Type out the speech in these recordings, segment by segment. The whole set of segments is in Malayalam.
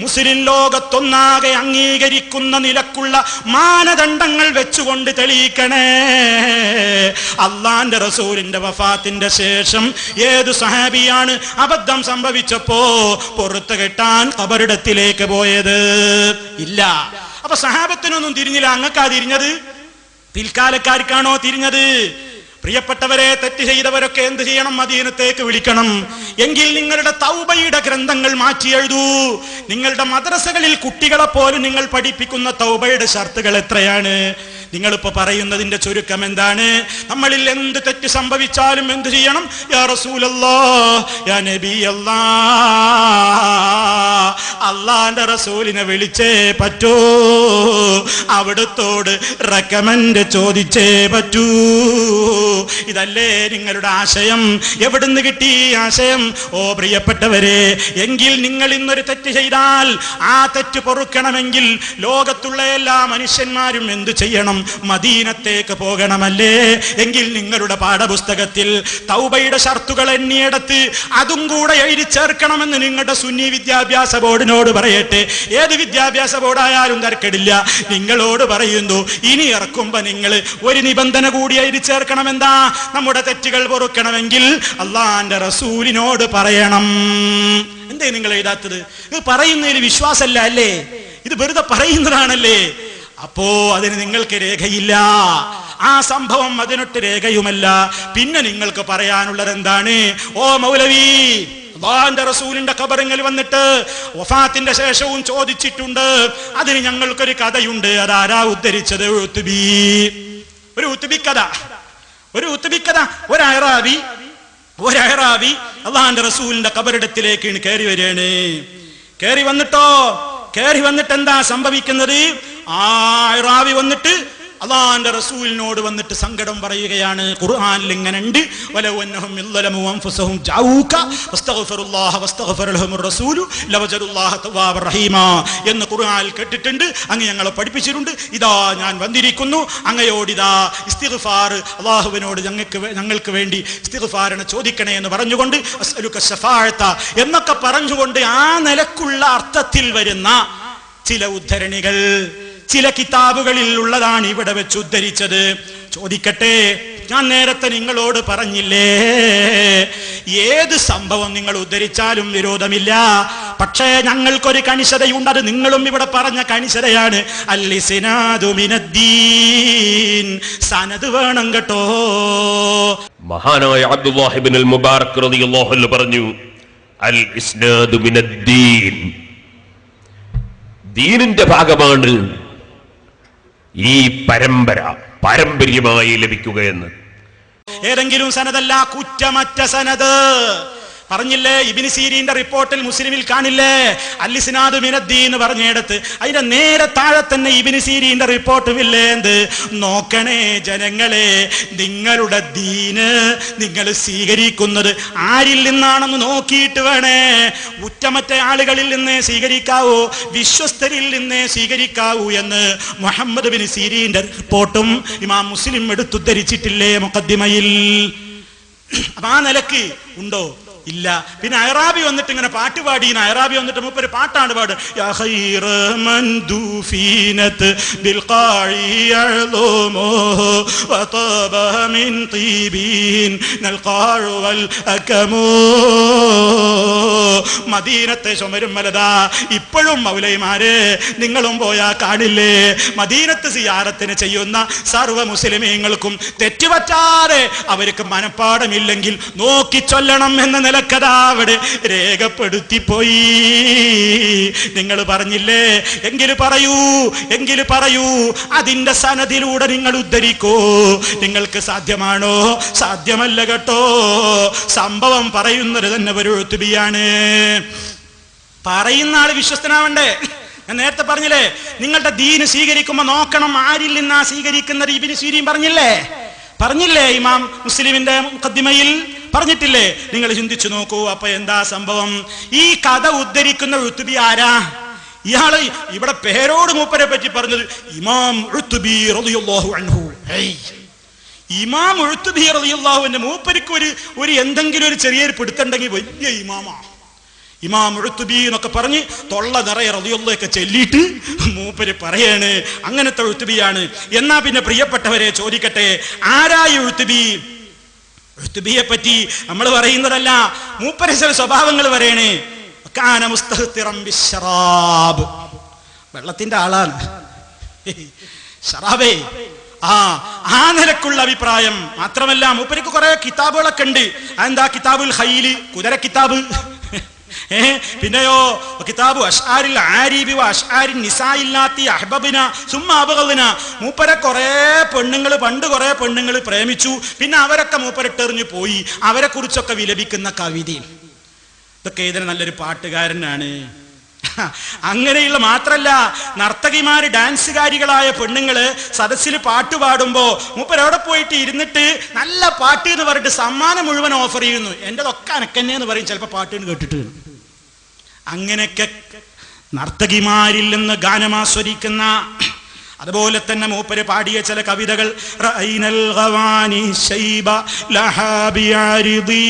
മുസ്ലിം ലോകത്തൊന്നാകെ അംഗീകരിക്കുന്ന നിലക്കുള്ള മാനദണ്ഡങ്ങൾ വെച്ചുകൊണ്ട് തെളിയിക്കണേ. അള്ളാന്റെ റസൂലിന്റെ വഫാത്തിന്റെ ശേഷം ഏത് സഹാബിയാണ് അബദ്ധം സംഭവിച്ചപ്പോ പുറത്തു കെട്ടാൻ ഖബറിടത്തിലേക്ക് പോയത്? ഇല്ല. അപ്പൊ സഹാബത്തിനൊന്നും തിരിഞ്ഞില്ല. അങ്ങക്കാ തിരിഞ്ഞത്? പിൽക്കാലക്കാർക്കാണോ തിരിഞ്ഞത്? പ്രിയപ്പെട്ടവരെ, തെറ്റ് ചെയ്തവരൊക്കെ എന്ത് ചെയ്യണം? മദീനത്തേക്ക് വിളിക്കണം. എങ്കിൽ നിങ്ങളുടെ തൗബയുടെ ഗ്രന്ഥങ്ങൾ മാറ്റി എഴുതൂ. നിങ്ങളുടെ മദ്രസകളിൽ കുട്ടികളെ പോലും നിങ്ങൾ പഠിപ്പിക്കുന്ന തൗബയുടെ ഷർത്തുകൾ എത്രയാണ്? നിങ്ങളിപ്പോ പറയുന്നതിന്റെ ചുരുക്കം എന്താണ്? നമ്മളിൽ എന്ത് തെറ്റ് സംഭവിച്ചാലും എന്ത് ചെയ്യണം? യാ റസൂലല്ലാഹ്, യാ നബിയല്ലാഹ്, അള്ളാന്റെ റസൂലിനെ വിളിച്ചേ പറ്റൂ, അവിടുത്തോട് റെക്കമെൻഡ് ചോദിച്ചേ പറ്റൂ. ഇതല്ലേ നിങ്ങളുടെ ആശയം? എവിടുന്ന് കിട്ടി ആശയം? ഓ പ്രിയപ്പെട്ടവരെ, എങ്കിൽ നിങ്ങൾ ഇന്നൊരു തെറ്റ് ചെയ്താൽ ആ തെറ്റ് പൊറുക്കണമെങ്കിൽ ലോകത്തുള്ള എല്ലാ മനുഷ്യന്മാരും എന്ത് ചെയ്യണം? മദീനത്തേക്ക് പോകണമല്ലേ? എങ്കിൽ നിങ്ങളുടെ പാഠപുസ്തകത്തിൽ തൗബയുടെ ഷർത്തുകൾ എണ്ണിയെടുത്ത് അതും കൂടെ എഴുതി ചേർക്കണമെന്ന് നിങ്ങളുടെ സുന്നി വിദ്യാഭ്യാസ ബോർഡിനോട് പറയട്ടെ. ഏത് വിദ്യാഭ്യാസ ബോർഡായാലും തർക്കടില്ല. നിങ്ങളോട് പറയുന്നു, ഇനി ഇറക്കുമ്പോ നിങ്ങൾ ഒരു നിബന്ധന കൂടി എഴുതി ചേർക്കണം. എന്താ? നമ്മുടെ തെറ്റുകൾ പൊറുക്കണമെങ്കിൽ അള്ളാന്റെ റസൂലിനോട് പറയണം. എന്തേ നിങ്ങൾ എഴുതാത്തത്? ഇത് പറയുന്നതിൽ വിശ്വാസമല്ല അല്ലേ? ഇത് വെറുതെ പറയുന്നതാണല്ലേ? അപ്പോ അതിന് നിങ്ങൾക്ക് രേഖയില്ല. ആ സംഭവം അതിനൊട്ട് രേഖയുമല്ല. പിന്നെ നിങ്ങൾക്ക് പറയാനുള്ളത് എന്താണ്? ഓ മൗലവി, അല്ലാഹുവിന്റെ റസൂലിന്റെ ഖബറിൽ വന്നിട്ട് വഫാത്തിന്റെ ശേഷവും ചോദിച്ചിട്ടുണ്ട്. അതിന് ഞങ്ങൾക്കൊരു കഥയുണ്ട്. അതാരാ ഉദ്ധരിച്ചത്? ഒരു ഉത്തുബി കഥ. ഒരു അയറാബി അല്ലാഹുവിന്റെ റസൂലിന്റെ ഖബറിടത്തിലേക്ക് കയറി വരികയാണ്. കയറി വന്നിട്ട് എന്താ സംഭവിക്കുന്നത്? ആ അയറാബി വന്നിട്ട് അല്ലാഹുവിന്റെ റസൂലിനോട് വന്നിട്ട് സങ്കടം പറയുകയാണ്. ഖുർആനിൽ ഇങ്ങനെ ഉണ്ട്, വലൗ അന്നഹും യളമു അൻഫുസഹും ജാഊക വസ്തഗ്ഫിറുല്ലാഹ വസ്തഗ്ഫറ ലഹുർ റസൂലു ലവജദുല്ലാഹ തവ്വാബർ റഹീമാ എന്ന് ഖുർആനിൽ കേട്ടിട്ടുണ്ട്. അങ്ങ് ഞങ്ങളെ പഠിപ്പിച്ചിട്ടുണ്ട്. ഇതാ ഞാൻ വന്നിരിക്കുന്നു, അങ്ങയോടിതാ ഇസ്തിഗ്ഫാർ, അല്ലാഹുവിനോട് ഞങ്ങൾക്ക് വേണ്ടി ഇസ്തിഗ്ഫാറിനെ ചോദിക്കണേ എന്ന് പറഞ്ഞുകൊണ്ട് അസ്അലുക ശഫാഅത എന്നൊക്കെ പറഞ്ഞുകൊണ്ട് ആ നിലക്കുള്ള അർത്ഥത്തിൽ വരുന്ന ചില ഉദ്ധരണികൾ ചില കിതാബുകളിൽ ഉള്ളതാണ് ഇവിടെ വെച്ച് ഉദ്ധരിച്ചത്. ചോദിക്കട്ടെ, ഞാൻ നേരത്തെ നിങ്ങളോട് പറഞ്ഞില്ലേ, ഏത് സംഭവം നിങ്ങൾ ഉദ്ധരിച്ചാലും വിരോധമില്ല. പക്ഷേ ഞങ്ങൾക്കൊരു കണിശതയുണ്ട്. അത് നിങ്ങളും ഇവിടെ പറഞ്ഞ കണിശതയാണ്. അൽ-ഇസ്നാദു മിനദ്ദീൻ, സനദ് വേണം കേട്ടോ. മഹാനായ അബ്ദുല്ലാഹ് ഇബ്നുൽ മുബാറക് റളിയല്ലാഹു അൻഹു പറഞ്ഞു, അൽ-ഇസ്നാദു മിനദ്ദീൻ, ദീനിന്റെ ഭാഗമാണ് ഈ പാരമ്പര്യമായി ലഭിക്കുകയെന്ന്. ഏതെങ്കിലും സനദല്ല, കുറ്റമറ്റ സനദ്. പറഞ്ഞില്ലേ, ഇബ്നു സീരീന്റെ റിപ്പോർട്ടിൽ മുസ്ലിമിൽ കാണില്ലേ അൽ-ഇസ്നാദു മിനദ്ദീൻ എന്ന് പറഞ്ഞെടുത്ത് അതിന്റെ നേരെ താഴെ തന്നെ ഇബ്നു സീരീന്റെ റിപ്പോർട്ടുമില്ലേ? എന്ത് നോക്കണേ ജനങ്ങളെ, നിങ്ങളുടെ ദീന് നിങ്ങൾ സ്വീകരിക്കുന്നത് ആരിൽ നിന്നാണെന്ന് നോക്കിയിട്ട് വേണേ. ഉറ്റമറ്റ ആളുകളിൽ നിന്നേ സ്വീകരിക്കാവൂ, വിശ്വസ്തരിൽ നിന്നേ സ്വീകരിക്കാവൂ എന്ന് മുഹമ്മദ് ഇബ്നു സീരീന്റെ റിപ്പോർട്ടും ഇമാം മുസ്ലിം എടുത്തുദ്ധരിച്ചിട്ടില്ലേ മുഖദ്ദിമയിൽ? അപ്പൊ ആ നിലക്ക് ഉണ്ടോ? ഇല്ല. പിന്നെ അയറാബി വന്നിട്ട് ഇങ്ങനെ പാട്ട് പാടി. അയറാബി വന്നിട്ട് മൂപ്പര് പാട്ടാണ് പാട്. യാ ഖൈറ മൻ ദുഫീനത് ബിൽ ഖാഇ യഅ്ലുമു വതബ മിൻ തീബിൻ നൽ ഖാഉ വൽ അകമു. മദീനത്തെ ചുമരുമലതാ ഇപ്പോഴും മൗലൈമാരെ നിങ്ങളും പോയാ കാണില്ലേ? മദീനത്ത് സിയാറത്തിന് ചെയ്യുന്ന സർവ്വ മുസ്ലിമീങ്ങൾക്കും തെറ്റുപറ്റാതെ അവർക്ക് മനപ്പാടമില്ലെങ്കിൽ നോക്കി ചൊല്ലണം എന്ന നിലക്കതാ അവിടെ രേഖപ്പെടുത്തിപ്പോയി. നിങ്ങൾ പറഞ്ഞില്ലേ? എങ്കിൽ പറയൂ അതിന്റെ സനദിലൂടെ നിങ്ങൾ ഉദ്ധരിക്കൂ. നിങ്ങൾക്ക് സാധ്യമാണോ? സാധ്യമല്ല കേട്ടോ. സംഭവം പറയുന്നത് തന്നെ ഒരു ഉത്തുബിയാണ്. പറയുന്ന ആള് വിശ്വസ്തനാവണ്ടേ? ഞാൻ നേരത്തെ പറഞ്ഞില്ലേ, നിങ്ങളുടെ ദീന് സ്വീകരിക്കുമ്പോ നോക്കണം ആരിൽ നിന്നാ സ്വീകരിക്കുന്നത്. ഇബ്നു സീരീൻ പറഞ്ഞില്ലേ ഇമാം മുസ്ലിമിന്റെ മുഖദ്ദിമയിൽ പറഞ്ഞിട്ടില്ലേ? നിങ്ങൾ ചിന്തിച്ചു നോക്കൂ. അപ്പൊ എന്താ സംഭവം? ഈ കഥ ഉദ്ധരിക്കുന്ന ഉത്തുബി ആരാ? ഇയാള് ഇവിടെ പേരോട് മൂപ്പരെ പറ്റി പറഞ്ഞത് ഇമാം ഉത്തുബി റളിയല്ലാഹു അൻഹു. ഇമാം ഉത്തുബി റളിയല്ലാഹു അൻഹു മൂപ്പർക്ക് ഒരു എന്തെങ്കിലും ഒരു ചെറിയൊരു പിടുത്തുണ്ടെങ്കിൽ വലിയ ഇമാമാ. ഇമാം ഉഅ്തുബി എന്നൊക്കെ പറഞ്ഞ് തൊള്ള നിറയെ റളിയല്ലാഹുക്കെ ചൊല്ലിയിട്ട് മൂപ്പര് പറയാണ് അങ്ങനത്തെ ഉഅ്തുബിയാണ്. എന്നാ പിന്നെ പ്രിയപ്പെട്ടവരെ ചോദിക്കട്ടെ, ആരായി ഉഅ്തുബി? ഉഅ്തുബിയെ പറ്റി നമ്മൾ പറയുന്നതല്ല, മൂപ്പര് ചില സ്വഭാവങ്ങൾ പറയണേ. കാന മുസ്തഹ്തിറൻ ബിശ്ശറാബ്, വെള്ളത്തിന്റെ ആളാണ്. ഷറാബേ, ആ നിലക്കുള്ള അഭിപ്രായം മാത്രമല്ല, മൂപ്പർക്ക് കുറെ കിതാബുകളൊക്കെ ഉണ്ട്. അതെന്താ? കിതാബുൽ ഖൈല്, കുതിര കിതാബ്. പിന്നെയോ കിതാബു അശ്ആരിൽ ആരിബി വ അശ്ആരിൻ നിസാഇല്ലാത്തി അഹ്ബബന സുമ്മ അബ്ഗദന. മൂപ്പരെ കുറെ പെണ്ണുങ്ങൾ, പണ്ട് കുറെ പെണ്ണുങ്ങൾ പ്രേമിച്ചു, പിന്നെ അവരൊക്കെ മൂപ്പരിട്ടെറിഞ്ഞു പോയി, അവരെ കുറിച്ചൊക്കെ വിലപിക്കുന്ന കവിതയും. ഇതൊക്കെ എഴുതുന്ന നല്ലൊരു പാട്ടുകാരനാണ്. അങ്ങനെയുള്ള മാത്രല്ല, നർത്തകിമാര്, ഡാൻസുകാരികളായ പെണ്ണുങ്ങള് സദസ്സിൽ പാട്ട് പാടുമ്പോ മൂപ്പരവിടെ പോയിട്ട് ഇരുന്നിട്ട് നല്ല പാട്ട് എന്ന് പറഞ്ഞിട്ട് സമ്മാനം മുഴുവൻ ഓഫർ ചെയ്യുന്നു. എന്റെതൊക്കെ അനക്കന്നെ എന്ന് പറയും ചിലപ്പോ പാട്ട് കേട്ടിട്ട്. അങ്ങനെയൊക്കെ നർത്തകിമാരിൽ നിന്ന് ഗാനമാസ്വദിക്കുന്ന, അതുപോലെ തന്നെ മൂപ്പര് പാടിയ ചില കവിതകൾ. റഅയ്നൽ ഗവാനി ശൈബ ലഹാ ബിഅരിദി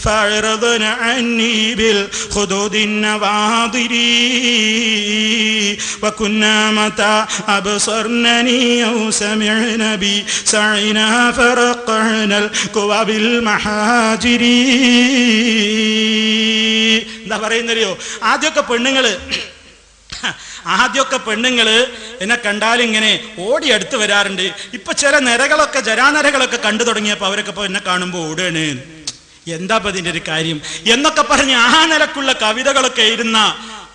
ഫഅറദന അന്നി ബിൽ ഖുദൂദിൻ നവാദിരി വകുന്നാ മതാ അബ്സർനനി ഔ സമിഅന ബി സഇനാ ഫറഖനൽ ഖുവബിൽ മഹാജിരി. എന്താ പറയുന്നറിയോ? ആദ്യമൊക്കെ പെണ്ണുങ്ങള് എന്നെ കണ്ടാൽ ഇങ്ങനെ ഓടി അടുത്ത് വരാറുണ്ട്. ഇപ്പൊ ചില നിരകളൊക്കെ, ജരാനരകളൊക്കെ കണ്ടു തുടങ്ങിയപ്പോ അവരൊക്കെ ഇപ്പൊ എന്നെ കാണുമ്പോ ഓടുകയാണ്. എന്താ ഇതിന്റെ ഒരു കാര്യം എന്നൊക്കെ പറഞ്ഞ് ആ നിലക്കുള്ള കവിതകളൊക്കെ എഴുതുന്ന,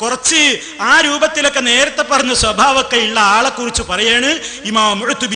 കുറച്ച് ആ രൂപത്തിലൊക്കെ നേരത്തെ പറഞ്ഞ സ്വഭാവമൊക്കെ ഉള്ള ആളെ കുറിച്ച് പറയാണ് ഇമാം ഉഅ്തുബി.